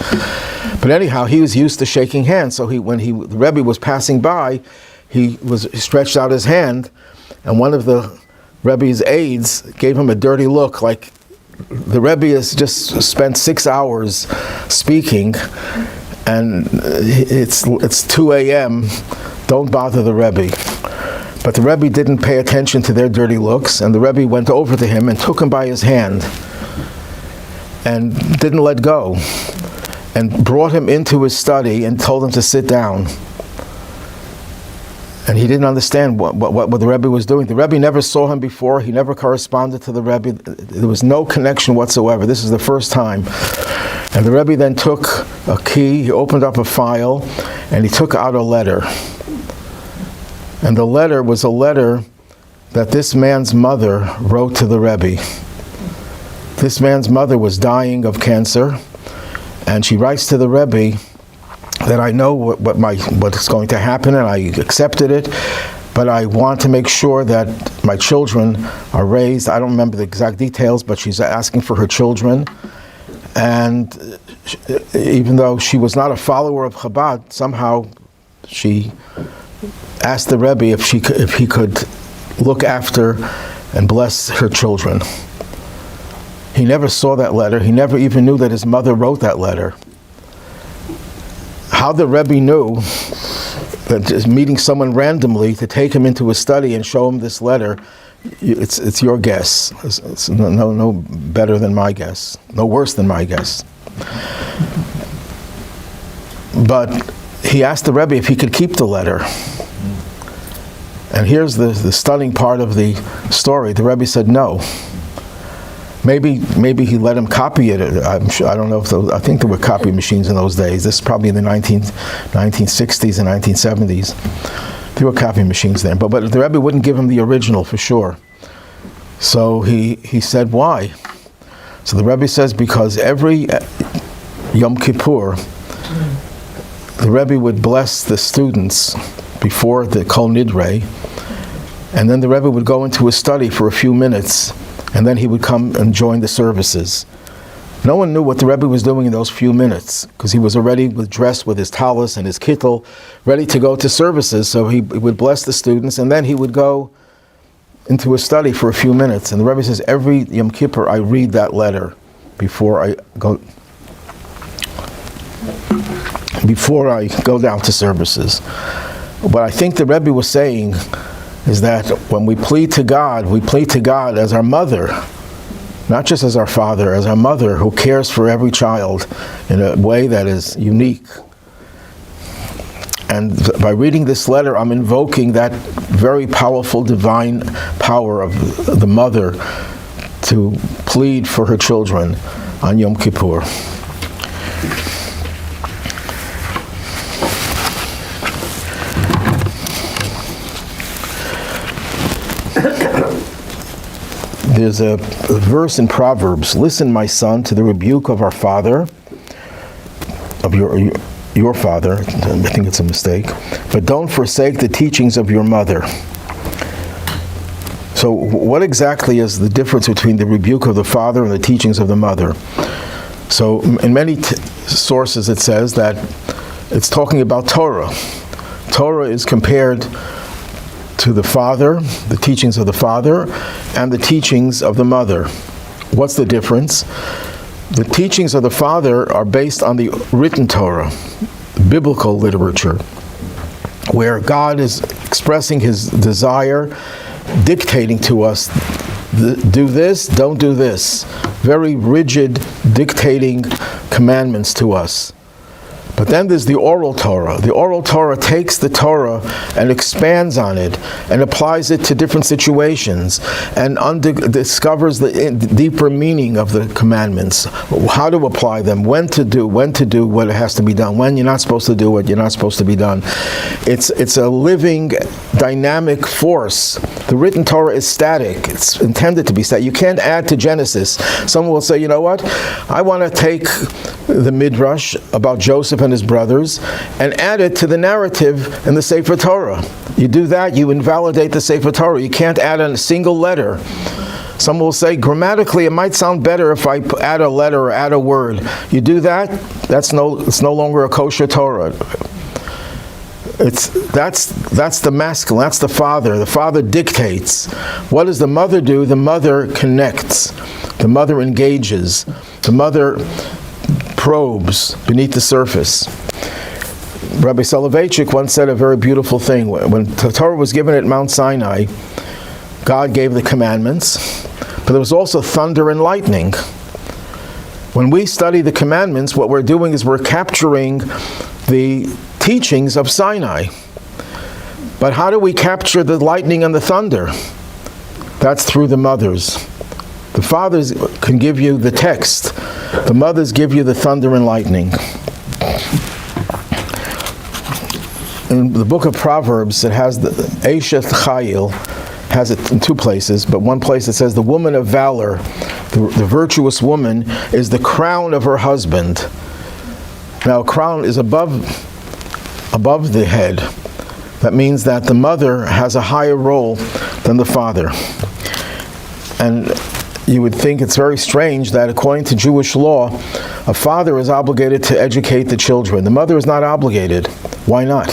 But anyhow, he was used to shaking hands. So when the Rebbe was passing by, he stretched out his hand, and one of the Rebbe's aides gave him a dirty look, like the Rebbe has just spent 6 hours speaking, and it's 2 a.m. Don't bother the Rebbe. But the Rebbe didn't pay attention to their dirty looks, and the Rebbe went over to him and took him by his hand and didn't let go, and brought him into his study and told him to sit down. And he didn't understand what the Rebbe was doing. The Rebbe never saw him before. He never corresponded to the Rebbe. There was no connection whatsoever. This is the first time. And the Rebbe then took a key, he opened up a file, and he took out a letter. And the letter was a letter that this man's mother wrote to the Rebbe. This man's mother was dying of cancer, and she writes to the Rebbe that I know what's going to happen, and I accepted it, but I want to make sure that my children are raised. I don't remember the exact details, but she's asking for her children. And even though she was not a follower of Chabad, somehow she asked the Rebbe if he could look after and bless her children. He never saw that letter. He never even knew that his mother wrote that letter. How the Rebbe knew that just meeting someone randomly to take him into his study and show him this letter, it's your guess. It's no better than my guess. No worse than my guess. But he asked the Rebbe if he could keep the letter. And here's the stunning part of the story. The Rebbe said no. Maybe he let him copy it. I'm sure, I don't know if I think there were copy machines in those days. This is probably in the 1960s and 1970s. There were copy machines then. But the Rebbe wouldn't give him the original for sure. So he said, why? So the Rebbe says, because every Yom Kippur, the Rebbe would bless the students before the Kol Nidre, and then the Rebbe would go into his study for a few minutes, and then he would come and join the services. No one knew what the Rebbe was doing in those few minutes, because he was already dressed with his talis and his kittel, ready to go to services. So he would bless the students, and then he would go into his study for a few minutes. And the Rebbe says, every Yom Kippur I read that letter before I go down to services. What I think the Rebbe was saying is that when we plead to God as our mother, not just as our father, as our mother who cares for every child in a way that is unique. And by reading this letter, I'm invoking that very powerful divine power of the mother to plead for her children on Yom Kippur. There's a verse in Proverbs, listen, my son, to the rebuke of our father, of your father, I think it's a mistake, but don't forsake the teachings of your mother. So what exactly is the difference between the rebuke of the father and the teachings of the mother? So in many sources it says that it's talking about Torah. Torah is compared to the father, the teachings of the father, and the teachings of the mother. What's the difference? The teachings of the father are based on the written Torah, biblical literature, where God is expressing his desire, dictating to us, do this, don't do this. Very rigid, dictating commandments to us. But then there's the oral Torah. The oral Torah takes the Torah and expands on it and applies it to different situations and discovers the deeper meaning of the commandments, how to apply them, when to do what has to be done, when you're not supposed to do what you're not supposed to be done. It's a living, dynamic force. The written Torah is static. It's intended to be static. You can't add to Genesis. Someone will say, you know what? I want to take the Midrash about Joseph and his brothers and add it to the narrative in the Sefer Torah. You do that, you invalidate the Sefer Torah. You can't add a single letter. Some will say, grammatically, it might sound better if I add a letter or add a word. You do that, it's no longer a kosher Torah. That's the masculine, that's the father. The father dictates. What does the mother do? The mother connects. The mother engages. The mother probes beneath the surface. Rabbi Soloveitchik once said a very beautiful thing. When the Torah was given at Mount Sinai, God gave the commandments, but there was also thunder and lightning. When we study the commandments, what we're doing is we're capturing the teachings of Sinai. But how do we capture the lightning and the thunder? That's through the mothers. The fathers can give you the text. The mothers give you the thunder and lightning. In the book of Proverbs, it has the Eshet Chayil, has it in two places, but one place it says the woman of valor, the virtuous woman, is the crown of her husband. Now, a crown is above the head. That means that the mother has a higher role than the father. And you would think it's very strange that according to Jewish law, a father is obligated to educate the children. The mother is not obligated. Why not?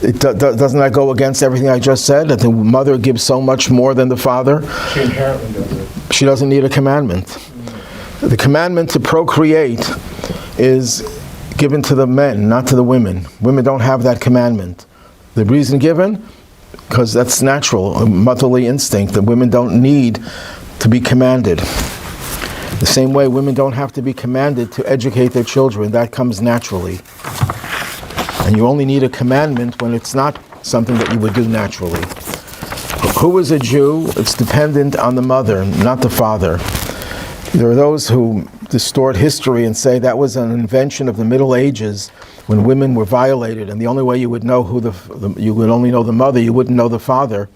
Doesn't that go against everything I just said, that the mother gives so much more than the father? She inherently does it. She doesn't need a commandment. The commandment to procreate is given to the men, not to the women. Women don't have that commandment. The reason given? Because that's natural, a motherly instinct, that women don't need to be commanded. The same way women don't have to be commanded to educate their children. That comes naturally. And you only need a commandment when it's not something that you would do naturally. Who is a Jew? It's dependent on the mother, not the father. There are those who distort history and say that was an invention of the Middle Ages when women were violated, and the only way you would know you would only know the mother, you wouldn't know the father.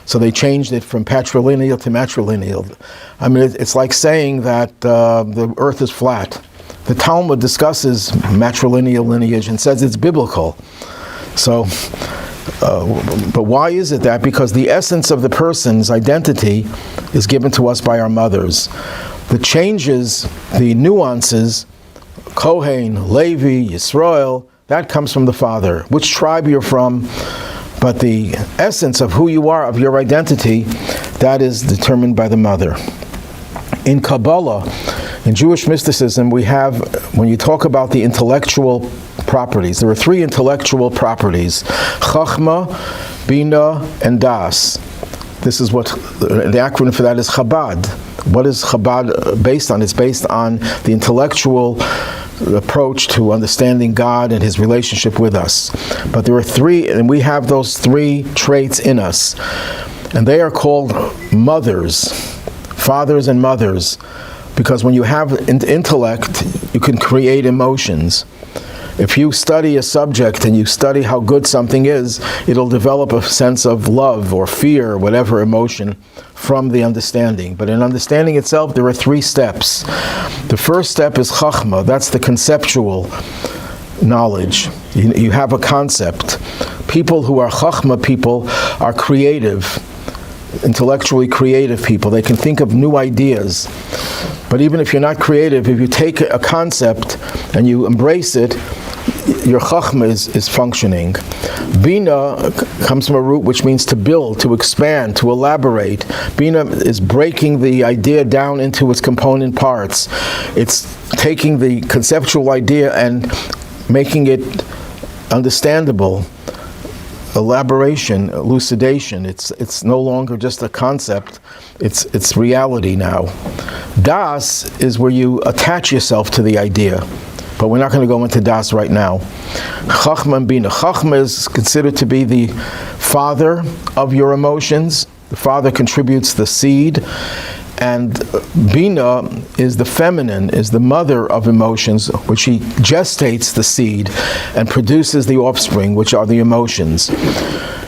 So they changed it from patrilineal to matrilineal. I mean, it's like saying that the earth is flat. The Talmud discusses matrilineal lineage and says it's biblical. So, but why is it that? Because the essence of the person's identity is given to us by our mothers. The changes, the nuances, Kohen, Levi, Yisrael, that comes from the father. Which tribe you're from, but the essence of who you are, of your identity, that is determined by the mother. In Kabbalah, in Jewish mysticism, we have, when you talk about the intellectual properties, there are three intellectual properties: Chachma, Binah, and Das. This is what, the acronym for that is Chabad. What is Chabad based on? It's based on the intellectual approach to understanding God and His relationship with us. But there are three, and we have those three traits in us. And they are called mothers, fathers and mothers, because when you have intellect, you can create emotions. If you study a subject and you study how good something is, it'll develop a sense of love or fear, or whatever emotion, from the understanding. But in understanding itself, there are three steps. The first step is Chachma. That's the conceptual knowledge. You have a concept. People who are Chachma people are creative, intellectually creative people. They can think of new ideas. But even if you're not creative, if you take a concept and you embrace it, your chachma is functioning. Bina comes from a root which means to build, to expand, to elaborate. Bina is breaking the idea down into its component parts. It's taking the conceptual idea and making it understandable. Elaboration, elucidation. It's no longer just a concept. It's reality now. Das is where you attach yourself to the idea. But we're not going to go into Das right now. Chachma and Binah. Chachma is considered to be the father of your emotions. The father contributes the seed. And Binah is the feminine, is the mother of emotions, which she gestates the seed and produces the offspring, which are the emotions.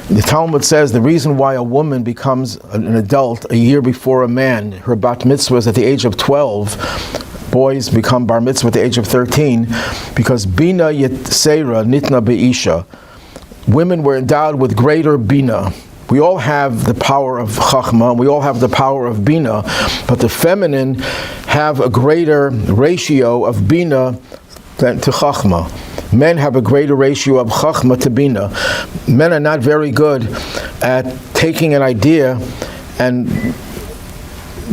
The Talmud says the reason why a woman becomes an adult a year before a man, her bat mitzvah is at the age of 12, boys become bar mitzvah at the age of 13, because Binah Yetzera Nitna Be'isha. Women were endowed with greater Binah. We all have the power of Chachma, we all have the power of Binah, but the feminine have a greater ratio of Binah than to Chachma. Men have a greater ratio of Chachma to Binah. Men are not very good at taking an idea and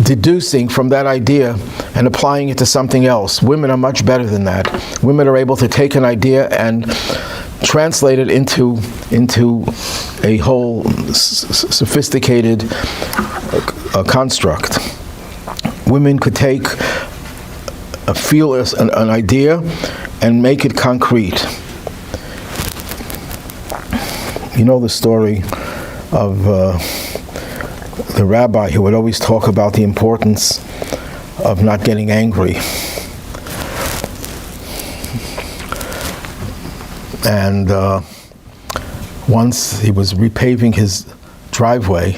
deducing from that idea and applying it to something else. Women are much better than that. Women are able to take an idea and translate it into a whole sophisticated construct. Women could take an idea and make it concrete. You know the story of the rabbi who would always talk about the importance of not getting angry. And once he was repaving his driveway,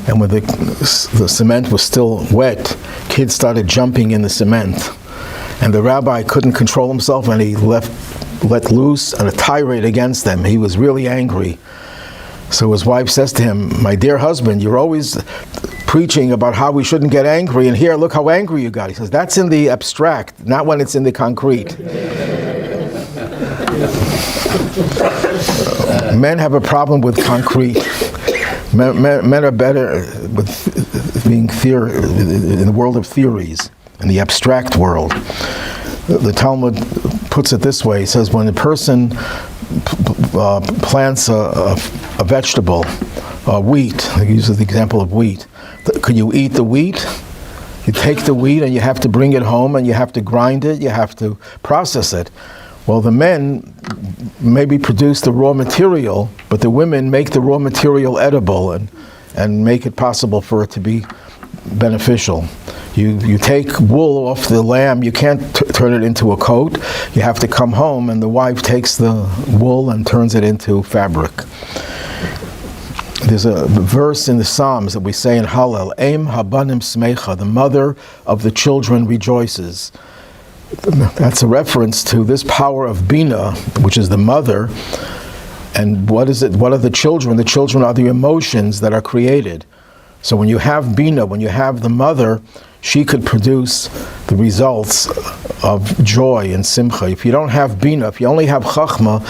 and when the cement was still wet, kids started jumping in the cement. And the rabbi couldn't control himself, and he let loose a tirade against them. He was really angry. So his wife says to him, "My dear husband, you're always preaching about how we shouldn't get angry, and here, look how angry you got." He says, "That's in the abstract, not when it's in the concrete." Men have a problem with concrete. Men are better with being in the world of theories, in the abstract world. The Talmud puts it this way. It says when a person plants a vegetable, wheat, it uses the example of wheat. Could you eat the wheat? You take the wheat and you have to bring it home and you have to grind it, you have to process it. Well, the men maybe produce the raw material, but the women make the raw material edible and make it possible for it to be beneficial. You take wool off the lamb, you can't turn it into a coat. You have to come home and the wife takes the wool and turns it into fabric. There's a verse in the Psalms that we say in Hallel, Eim habanim smecha, the mother of the children rejoices. That's a reference to this power of Binah, which is the mother. And what is it? What are the children? The children are the emotions that are created. So when you have Binah, when you have the mother, she could produce the results of joy and simcha. If you don't have Binah, if you only have Chachma,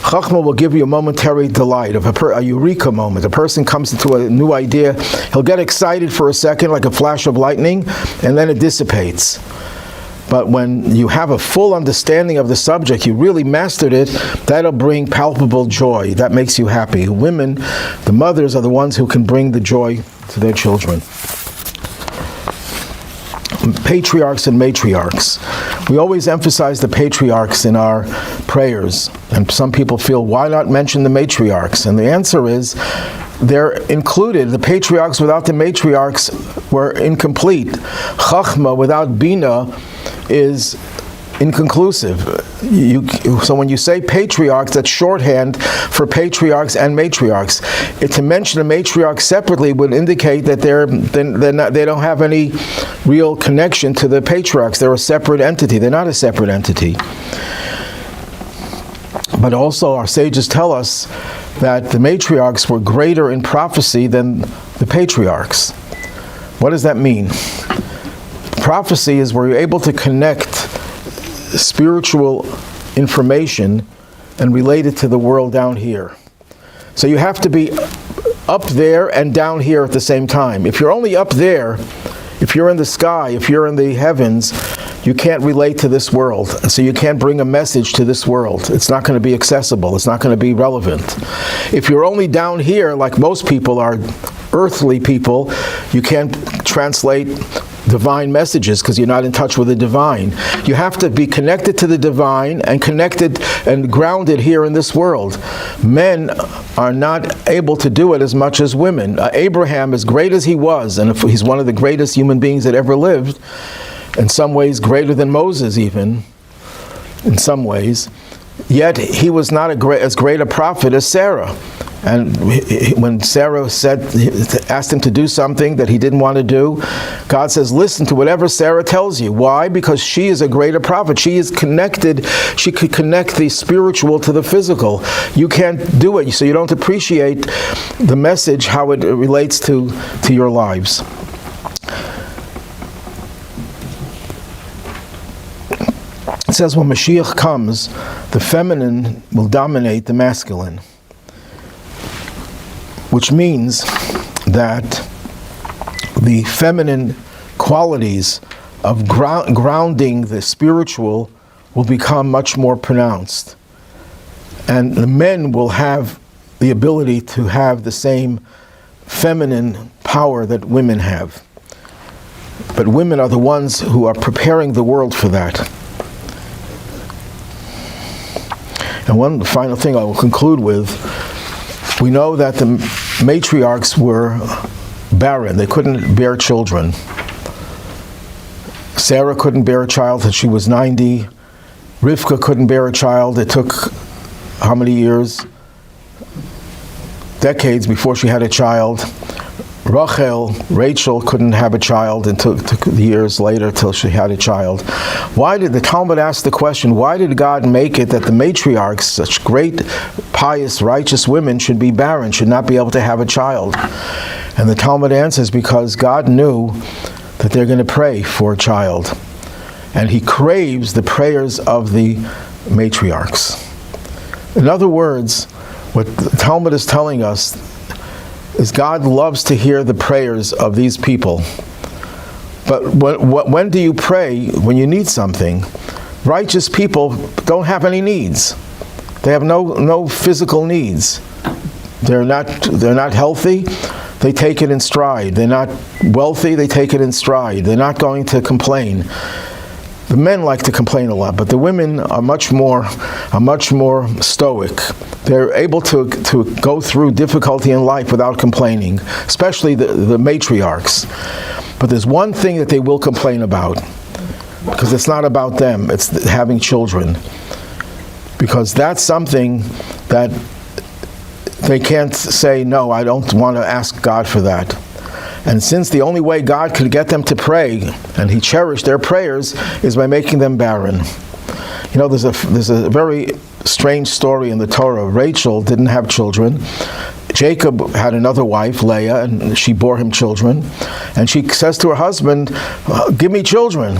Chachma will give you a momentary delight, of a eureka moment. A person comes into a new idea, he'll get excited for a second, like a flash of lightning, and then it dissipates. But when you have a full understanding of the subject, you really mastered it, that'll bring palpable joy. That makes you happy. Women, the mothers, are the ones who can bring the joy to their children. Patriarchs and matriarchs. We always emphasize the patriarchs in our prayers. And some people feel, why not mention the matriarchs? And the answer is, they're included. The patriarchs without the matriarchs were incomplete. Chachma without Binah is inconclusive. So when you say patriarchs, that's shorthand for patriarchs and matriarchs. To mention a matriarch separately would indicate that they don't have any real connection to the patriarchs. They're a separate entity. They're not a separate entity. But also our sages tell us that the matriarchs were greater in prophecy than the patriarchs. What does that mean? Prophecy is where you're able to connect spiritual information and relate it to the world down here. So you have to be up there and down here at the same time. If you're only up there, if you're in the sky, if you're in the heavens, you can't relate to this world. So you can't bring a message to this world. It's not going to be accessible. It's not going to be relevant. If you're only down here, like most people are earthly people, you can't translate divine messages because you're not in touch with the divine. You have to be connected to the divine and connected and grounded here in this world. Men are not able to do it as much as women. Abraham, as great as he was, and he's one of the greatest human beings that ever lived, in some ways greater than Moses even, in some ways, yet he was not as great a prophet as Sarah. And when Sarah asked him to do something that he didn't want to do, God says, listen to whatever Sarah tells you. Why? Because she is a greater prophet. She is connected. She could connect the spiritual to the physical. You can't do it, so you don't appreciate the message, how it relates to your lives. It says when Mashiach comes, the feminine will dominate the masculine, which means that the feminine qualities of grounding the spiritual will become much more pronounced. And the men will have the ability to have the same feminine power that women have. But women are the ones who are preparing the world for that. And one final thing I will conclude with, we know that the matriarchs were barren. They couldn't bear children. Sarah couldn't bear a child until she was 90. Rivka couldn't bear a child. It took how many years? Decades before she had a child. Rachel couldn't have a child and took years later till she had a child. Why did the Talmud ask the question, why did God make it that the matriarchs, such great, pious, righteous women, should be barren, should not be able to have a child? And the Talmud answers, because God knew that they're going to pray for a child. And he craves the prayers of the matriarchs. In other words, what the Talmud is telling us is God loves to hear the prayers of these people. But when do you pray? When you need something. Righteous people don't have any needs. They have no physical needs. They're not healthy. They take it in stride. They're not wealthy. They take it in stride. They're not going to complain. The men like to complain a lot, but the women are much more stoic. They're able to go through difficulty in life without complaining, especially the matriarchs. But there's one thing that they will complain about, because it's not about them, it's having children. Because that's something that they can't say, no, I don't want to ask God for that. And since the only way God could get them to pray, and he cherished their prayers, is by making them barren. You know, there's a very strange story in the Torah. Rachel didn't have children. Jacob had another wife, Leah, and she bore him children. And she says to her husband, give me children.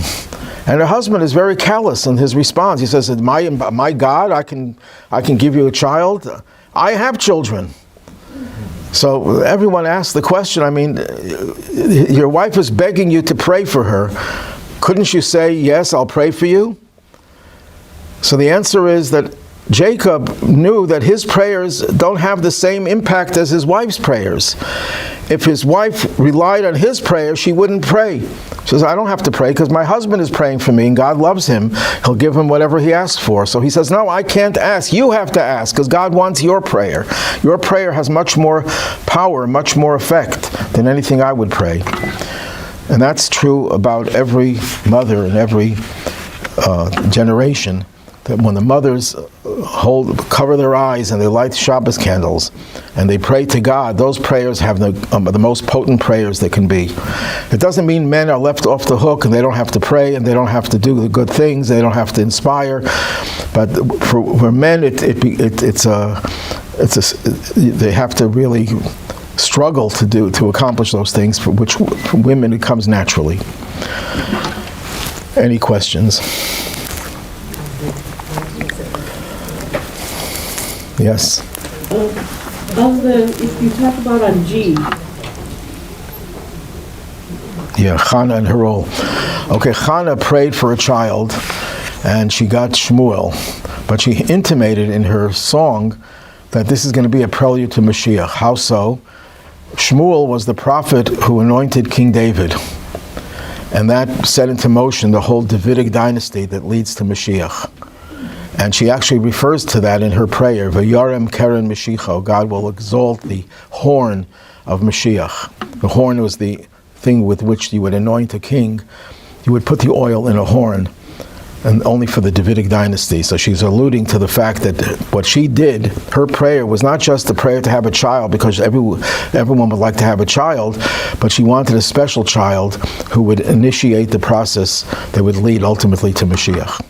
And her husband is very callous in his response. He says, my God, I can give you a child. I have children. So everyone asks the question, I mean, your wife is begging you to pray for her. Couldn't you say, yes, I'll pray for you? So the answer is that Jacob knew that his prayers don't have the same impact as his wife's prayers. If his wife relied on his prayers, she wouldn't pray. She says, I don't have to pray because my husband is praying for me and God loves him. He'll give him whatever he asks for. So he says, no, I can't ask. You have to ask because God wants your prayer. Your prayer has much more power, much more effect than anything I would pray. And that's true about every mother and every generation. That when the mothers cover their eyes and they light Shabbos candles and they pray to God, those prayers have the most potent prayers that can be. It doesn't mean men are left off the hook and they don't have to pray and they don't have to do the good things, they don't have to inspire. But for men, they have to really struggle to accomplish those things, for which for women it comes naturally. Any questions? Yes. If you talk about on G. Yeah, Chana and her role. Okay, Chana prayed for a child, and she got Shmuel, but she intimated in her song that this is going to be a prelude to Mashiach. How so? Shmuel was the prophet who anointed King David. And that set into motion the whole Davidic dynasty that leads to Mashiach. And she actually refers to that in her prayer, V'yarem keren Mashiach, God will exalt the horn of Mashiach. The horn was the thing with which you would anoint a king. You would put the oil in a horn, and only for the Davidic dynasty. So she's alluding to the fact that what she did, her prayer was not just a prayer to have a child, because everyone would like to have a child, but she wanted a special child who would initiate the process that would lead ultimately to Mashiach.